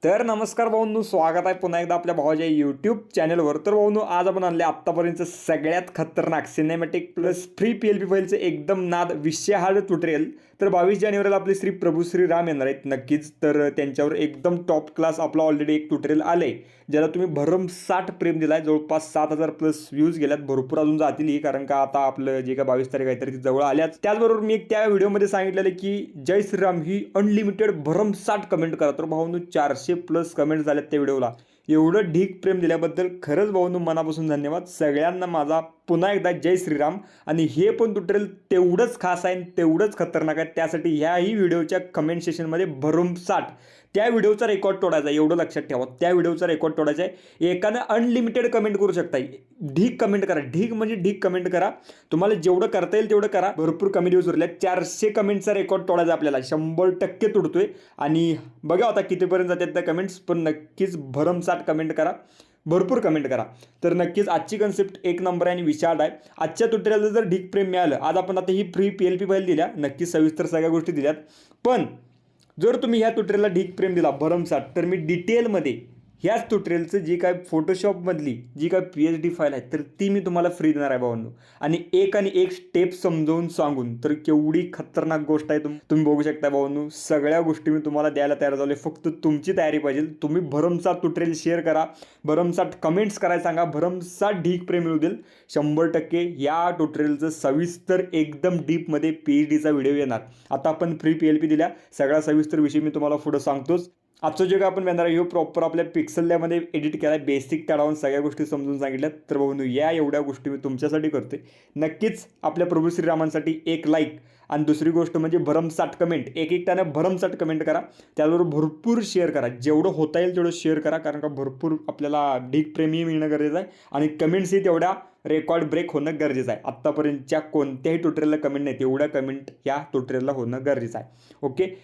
तर नमस्कार भाऊंनो, स्वागत आहे पुन्हा एकदा आपल्या भावाच्या यूट्यूब चॅनलवर. तर भाऊंनो, आज आपण आणले आत्तापर्यंत सगळ्यात खतरनाक सिनेमॅटिक प्लस फ्री PLP फाईलचं एकदम नाद विषय हार्ड ट्युटोरियल. तर 22 जानेवारीला आपले श्री प्रभू श्री राम येणार आहेत नक्कीच. तर त्यांच्यावर एकदम टॉप क्लास आपला ऑलरेडी एक ट्युटोरियल आलं आहे, ज्याला तुम्ही भरमसाठ प्रेम दिला आहे. जवळपास 7,000 प्लस व्ह्यूज गेल्यात. भरपूर अजून जातीलही, कारण का आता आपलं जे का 22 तारीख आहे तर ती जवळ आल्याच. त्याचबरोबर मी एक त्या व्हिडिओमध्ये सांगितलेलं की जय श्रीराम ही अनलिमिटेड भरमसाठ कमेंट करा. तर भाऊंनो 400 प्लस कमेंट्स झाल्यात त्या व्हिडिओला. एवढं ढीक प्रेम दिल्याबद्दल खरंच भाऊंनो मनापासून धन्यवाद. सगळ्यांना माझा पुन्हा एकदा जय श्रीराम. आणि हे पण ट्युटोरियल तेवढंच खास आहे, तेवढंच खतरनाक आहे. त्यासाठी ह्याही व्हिडिओच्या कमेंट सेशनमध्ये भरमसाठ त्या व्हिडिओचा रेकॉर्ड तोडायचा आहे. एवढं लक्षात ठेवा, त्या व्हिडिओचा रेकॉर्ड तोडायचा आहे. एकानं अनलिमिटेड कमेंट करू शकता. ढीक कमेंट करा, ढीक म्हणजे ढीक कमेंट करा. तुम्हाला जेवढं करता येईल तेवढं करा. भरपूर कमी दिवस उरले. 400 कमेंटचा रेकॉर्ड तोडायचा आपल्याला. 100% तुडतोय. आणि बघा आता कितीपर्यंत जातात त्या कमेंट्स. पण नक्कीच भरमसाठ कमेंट करा, भरपूर कमेंट करा. तर नक्कीच आजची कन्सेप्ट एक नंबर आहे आणि विशाल आहे. आजच्या ट्युटोरियलला जर ढीक प्रेम मिळालं, आज आपण आता ही फ्री PLP फाईल दिल्या, नक्कीच सविस्तर सगळ्या गोष्टी दिल्यात. पण जर तुम्ही ह्या ट्युटोरियलला ढीक प्रेम दिला भरमसाठ, तर मी डिटेलमध्ये ह्याच ट्युटोरियलचं जी काय फोटोशॉपमधली जी काय PhD फाईल आहे तर ती मी तुम्हाला फ्री देणार आहे भावांनो. आणि एक स्टेप समजावून सांगून. तर केवढी खतरनाक गोष्ट आहे तुम्ही बघू शकता भावांनो. सगळ्या गोष्टी मी तुम्हाला द्यायला तयार झालो. फक्त तुमची तयारी पाहिजे. तुम्ही भरमसाठ ट्युटोरियल शेअर करा, भरमसाठ कमेंट्स करायला सांगा, भरमसाठ ढीक प्रेम मिळू देईल. 100% या ट्युटोरियलचं सविस्तर एकदम डीपमध्ये PhDचा व्हिडिओ येणार. आता आपण फ्री PLP दिल्या, सगळा सविस्तर विषय मी तुम्हाला पुढं सांगतोच. आजचं जे काय आपण बनणार आहे, प्रॉपर आपल्या पिक्सल लॅबमध्ये एडिट केला आहे. बेसिक त्याडावून सगळ्या गोष्टी समजून सांगितल्यात. तर बघून या एवढ्या गोष्टी मी तुमच्यासाठी करते. नक्कीच आपल्या प्रभू श्रीरामांसाठी एक लाईक आणि दुसरी गोष्ट म्हणजे भरमसाठ कमेंट. त्यानं भरमसाठ कमेंट करा. त्याबरोबर भरपूर शेअर करा. जेवढं होता येईल तेवढं शेअर करा, कारण का भरपूर आपल्याला ढीक प्रेमी मिळणं गरजेचं आहे. आणि कमेंट्सही तेवढ्या रेकॉर्ड ब्रेक होणं गरजेचं आहे. आत्तापर्यंतच्या कोणत्याही ट्युटोरियलला कमेंट नाही, तेवढ्या कमेंट या ट्युटोरियलला होणं गरजेचं आहे. ओके.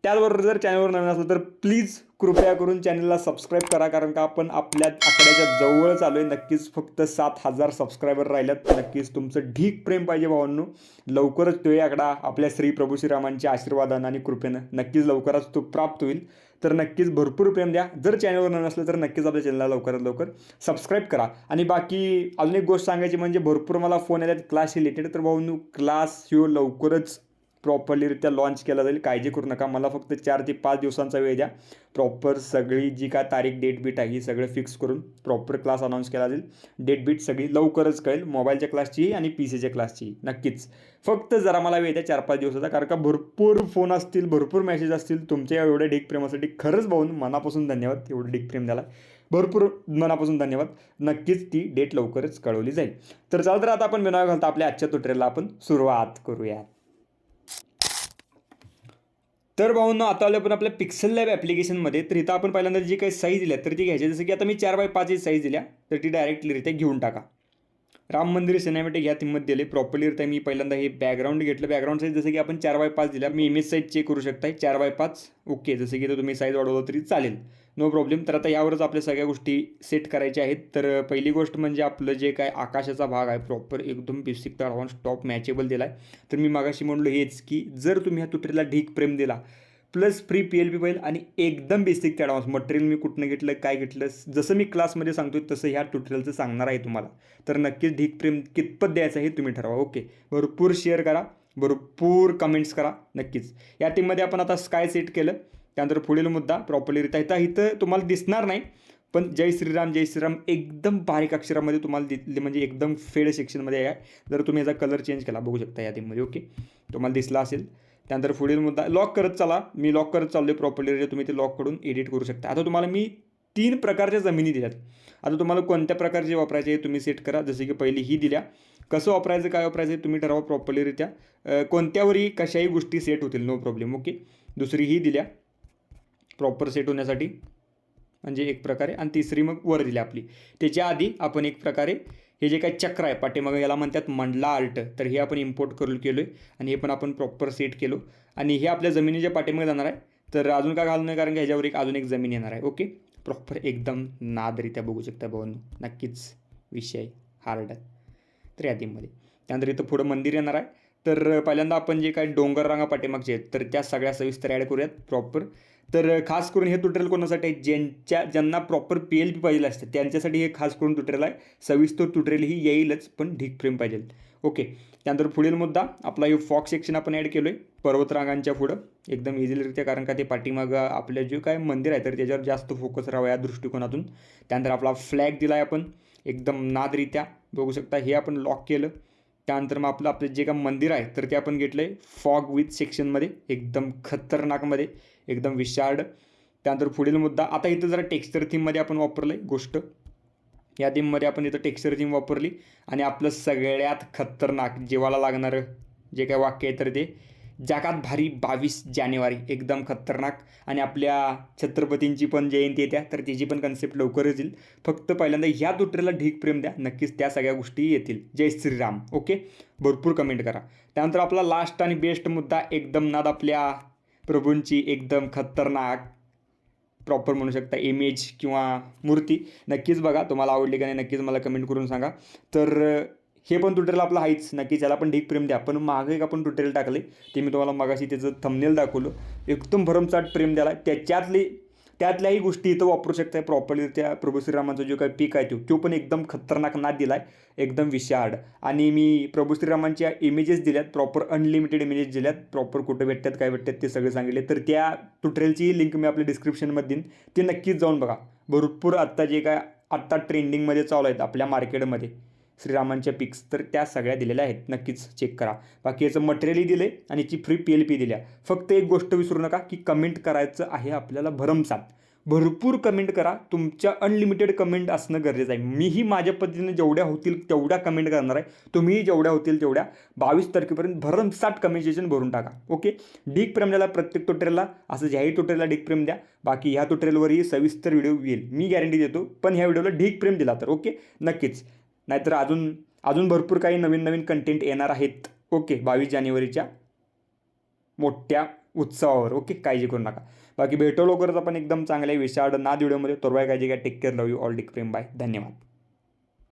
त्याचबरोबर जर चॅनलवर नवीन असलं तर प्लीज कृपया करून चॅनलला सबस्क्राईब करा, कारण का आपण आपल्या आकड्याच्या जवळ चालू आहे. नक्कीच फक्त 7,000 सबस्क्रायबर राहिल्यात. नक्कीच तुमचं ढीक प्रेम पाहिजे भावांनो. लवकरच तो आकडा आपल्या श्री प्रभू श्रीरामांच्या आशीर्वादानं आणि कृपेनं नक्कीच लवकरच तो प्राप्त होईल. तर नक्कीच भरपूर प्रेम द्या. जर चॅनलवर नवीन असलं तर नक्कीच आपल्या चॅनलला लवकरात लवकर सबस्क्राईब करा. आणि बाकी अजून एक गोष्ट सांगायची म्हणजे भरपूर मला फोन आले क्लास रिलेटेड. तर भावांनो क्लास ह्यो लवकरच प्रॉपरलीरित्या लॉन्च केला जाईल. काळजी करू नका. मला फक्त 4 ते 5 दिवसांचा वेळ द्या. प्रॉपर सगळी जी काय तारीख डेट बीट आहे ही सगळं फिक्स करून प्रॉपर क्लास अनाऊन्स केला जाईल. डेट बीट सगळी लवकरच कळेल, मोबाईलच्या क्लासचीही आणि PCच्या क्लासचीही. नक्कीच फक्त जरा मला वेळ द्या 4-5 दिवसाचा, कारण का भरपूर फोन असतील, भरपूर मेसेज असतील. तुमच्या एवढ्या ढीक प्रेमासाठी खरंच भाऊन मनापासून धन्यवाद. एवढं ढीक प्रेम द्याला भरपूर मनापासून धन्यवाद. नक्कीच ती डेट लवकरच कळवली जाईल. तर चालतं आता आपण बिना घालता आपल्या आजच्या ट्युटोरियलला आपण सुरुवात करूया. तर भाऊंनो आता आलं आपण आपल्या पिक्सल लॅब ॲप्लिकेशनमध्ये. तर इथं आपण पहिल्यांदा जी काही साईज दिल्या तर ती घ्यायची. जसं की आता मी 4x5 ही साईज दिल्या, तर ती डायरेक्टलीरित्या घेऊन टाका. राम मंदिर सिनेमॅटिक ह्या थीममध्ये दिले प्रॉपरलीरित्या. मी पहिल्यांदा हे बॅकग्राऊंड घेतलं. बॅकग्राऊंड साईज जसं की आपण 4x5 दिल्या. मी इमेज साईज चेक करू शकता 4x5. ओके. जसं की तुम्ही साईज वाढवलं तरी चालेल, नो प्रॉब्लेम. तर आता यावरच आपल्या सगळ्या गोष्टी सेट करायच्या आहेत. तर पहिली गोष्ट म्हणजे आपलं जे काय आकाशाचा भाग आहे प्रॉपर एकदम बेसिक तर ॲडव्हान्स टॉप मॅचेबल दिला आहे. तर मी मागाशी म्हणलो हेच की जर तुम्ही ह्या ट्युटोरियलला ढीक प्रेम दिला प्लस फ्री PLP फाईल आणि एकदम बेसिक ते ॲडव्हान्स मटेरियल मी कुठनं घेतलं, काय घेतलं, जसं मी क्लासमध्ये सांगतो तसं ह्या ट्युटोरियलचं सांगणार आहे तुम्हाला. तर नक्कीच ढीक प्रेम कितपत द्यायचं हे तुम्ही ठरवा. ओके. भरपूर शेअर करा, भरपूर कमेंट्स करा. नक्कीच या टीममध्ये आपण आता स्काय सेट केलं. त्यानंतर पुढील मुद्दा प्रॉपरलीरित्या इथं तुम्हाला दिसणार नाही, पण जय श्रीराम जय श्रीराम एकदम बारीक अक्षरामध्ये तुम्हाला दिसले, म्हणजे एकदम फेड सेक्शनमध्ये आहे. जर तुम्ही याचा कलर चेंज केला बघू शकता या टीममध्ये. ओके. तुम्हाला दिसला असेल. त्यानंतर पुढील मुद्दा लॉक करत चला. मी लॉक करत चाललो आहे प्रॉपरली. तुम्ही ते लॉक करून एडिट करू शकता. आता तुम्हाला मी 3 प्रकारच्या जमिनी दिल्यात. आता तुम्हाला कोणत्या प्रकारचे वापरायचे आहे तुम्ही सेट करा. जसे की पहिली ही दिल्या. कसं वापरायचं काय वापरायचं तुम्ही ठरवा प्रॉपरलीरित्या. कोणत्यावरही कशाही गोष्टी सेट होतील, नो प्रॉब्लेम. ओके. दुसरी ही दिल्या प्रॉपर सेट होण्यासाठी, म्हणजे एक प्रकारे. आणि तिसरी मग वर दिली आपली. त्याच्या आधी आपण एक प्रकारे हे जे काही चक्र आहे पाठीमागं याला म्हणतात मंडला आर्ट, तर हे आपण इम्पोर्ट केलो आहे आणि हे पण आपण प्रॉपर सेट केलो. आणि हे आपल्या जमिनीच्या पाठीमागे जाणार आहे. तर अजून काय घालू नये, कारण की ह्याच्यावर अजून एक जमीन येणार आहे. ओके. प्रॉपर एकदम नादरित्या बघू शकता भावांनो. नक्कीच विषय हार्ड आहे तर या टीममध्ये. त्यानंतर इथं पुढं मंदिर येणार आहे. तर पहिल्यांदा आपण जे काय डोंगर रांगा पाठीमागचे आहेत तर त्या सगळ्या सविस्तर ॲड करूयात प्रॉपर. तर खास करून हे ट्युटोरियल कोणासाठी आहे, ज्यांना प्रॉपर PLP पाहिजे असते त्यांच्यासाठी हे खास करून ट्युटोरियल आहे. सविस्तर ट्युटोरियल ही येईलच, पण ढीक फ्रेम पाहिजे. ओके, त्यानंतर पुढील मुद्दा आपला हे फॉग सेक्शन आपण ॲड केलो आहे पर्वतरांगांच्या पुढं एकदम इझिलीरित्या, कारण का ते पाठीमागं आपलं जे काय मंदिर आहे तर त्याच्यावर जास्त फोकस राहावा या दृष्टिकोनातून. त्यानंतर आपला फ्लॅग दिला आहे आपण एकदम नादरित्या, बघू शकता. हे आपण लॉक केलं. त्यानंतर मग आपलं जे काय मंदिर आहे तर ते आपण घेतलं आहे फॉग विथ सेक्शनमध्ये, एकदम खतरनाकमध्ये, एकदम विशाळ. त्यानंतर पुढील मुद्दा, आता इथं जरा टेक्स्चर थीममध्ये आपण वापरलं आहे गोष्ट. या थीममध्ये आपण इथं टेक्स्चर थीम वापरली आणि आपलं सगळ्यात खतरनाक जीवाला लागणारं जे काय वाक्य आहे तर ते जगात भारी 22 जानेवारी, एकदम खतरनाक. आणि आपल्या छत्रपतींची पण जयंती येत्या तर त्याची पण कन्सेप्ट लवकरच येईल. फक्त पहिल्यांदा ह्या ट्युटोरियलला ढीक प्रेम द्या, नक्कीच त्या सगळ्या गोष्टी येतील. जय श्रीराम. ओके, भरपूर कमेंट करा. त्यानंतर आपला लास्ट आणि बेस्ट मुद्दा, एकदम नाद आपल्या प्रभूंची, एकदम खतरनाक प्रॉपर म्हणू शकता इमेज किंवा मूर्ती. नक्कीच बघा, तुम्हाला आवडली का नाही नक्कीच मला कमेंट करून सांगा. तर हे पण ट्युटोरियल आपलं आहेच, नक्कीच याला पण ढीक प्रेम द्या. पण मागे एक आपण ट्युटोरियल टाकले ते मी तुम्हाला मगाशी त्याचं थंबनेल दाखवलं, एकदम भरमसाठ प्रेम द्याला. त्यातल्याही गोष्टी इथं वापरू शकताय प्रॉपरली. त्या प्रभू श्रीरामांचा जो काही पीक आहे तो पण एकदम खतरनाक नाद दिला आहे, एकदम विशाळ. आणि मी प्रभू श्रीरामांच्या इमेजेस दिल्यात, प्रॉपर अनलिमिटेड इमेजेस दिल्यात, प्रॉपर कुठं भेटतात काय भेटतात ते सगळे सांगितले. तर त्या ट्युटोरियलची लिंक मी आपल्या डिस्क्रिप्शनमध्ये देईन, ते नक्कीच जाऊन बघा. भरपूर आत्ता जे काय आत्ता ट्रेंडिंगमध्ये चालू आहेत आपल्या मार्केटमध्ये श्रीरामांच्या पिक्स, तर त्या सगळ्या दिलेल्या आहेत, नक्कीच चेक करा. बाकी याचं मटेरियलही दिले आणि याची फ्री PLP दिल्या. फक्त एक गोष्ट विसरू नका की कमेंट करायचं आहे आपल्याला भरमसाठ, भरपूर कमेंट करा. तुमच्या अनलिमिटेड कमेंट असणं गरजेचं आहे. मीही माझ्या पद्धतीने जेवढ्या होतील तेवढ्या कमेंट करणार आहे, तुम्हीही जेवढ्या होतील तेवढ्या 22 तारखेपर्यंत भरमसाठ कमेंटेशन भरून टाका. ओके, ढीक प्रेम द्यायला प्रत्येक ट्युटोरियलला, असं ह्याही ट्युटोरियलला ढीक प्रेम द्या. बाकी ह्या ट्युटोरियलवरही सविस्तर व्हिडिओ येईल, मी गॅरंटी देतो. पण ह्या व्हिडिओला ढीक प्रेम दिला तर ओके नक्कीच, नाहीतर अजून भरपूर काही नवीन कंटेंट येणार आहेत. ओके, 22 जानेवारीच्या मोठ्या उत्सवावर. ओके, काळजी करू नका. बाकी भेटो लवकरच आपण एकदम चांगल्या विशाळ नाद व्हिडिओमध्ये. तोरवाय काळजी घ्या, take care, love you all, ढीक प्रेम, बाय, धन्यवाद.